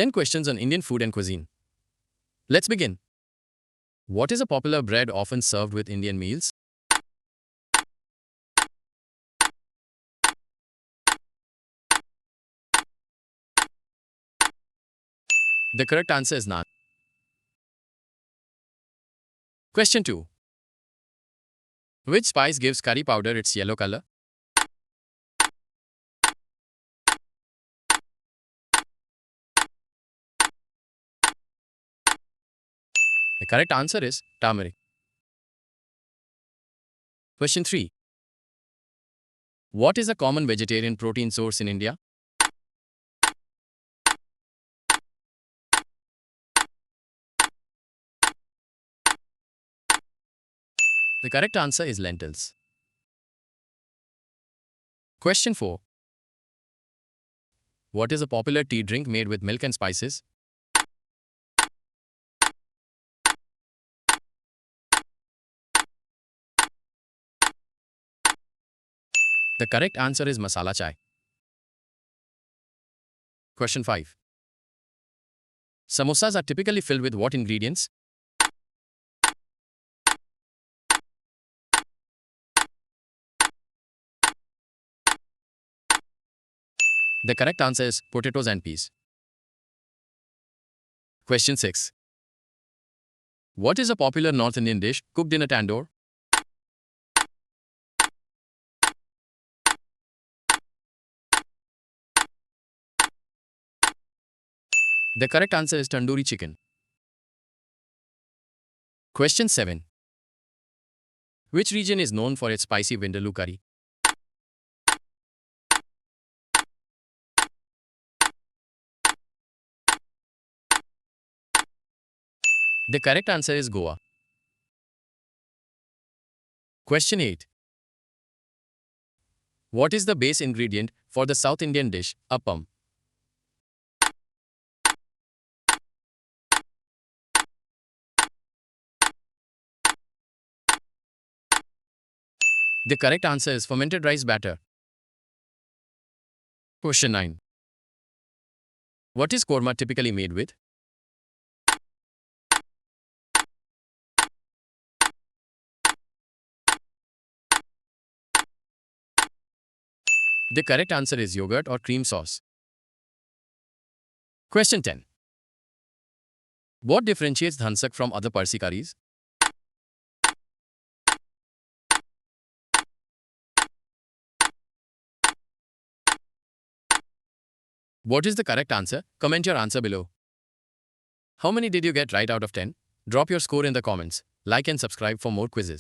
10 questions on Indian food and cuisine. Let's begin. What is a popular bread often served with Indian meals? The correct answer is naan. Question 2. Which spice gives curry powder its yellow color? The correct answer is turmeric. Question 3. What is a common vegetarian protein source in India? The correct answer is lentils. Question 4. What is a popular tea drink made with milk and spices? The correct answer is masala chai. Question 5. Samosas are typically filled with what ingredients? The correct answer is potatoes and peas. Question 6. What is a popular North Indian dish cooked in a tandoor? The correct answer is tandoori chicken. Question 7. Which region is known for its spicy Vindaloo curry? The correct answer is Goa. Question 8. What is the base ingredient for the South Indian dish Appam? The correct answer is fermented rice batter. Question 9. What is korma typically made with? The correct answer is yogurt or cream sauce. Question 10. What differentiates dhansak from other Parsi curries? What is the correct answer? Comment your answer below. How many did you get right out of 10? Drop your score in the comments. Like and subscribe for more quizzes.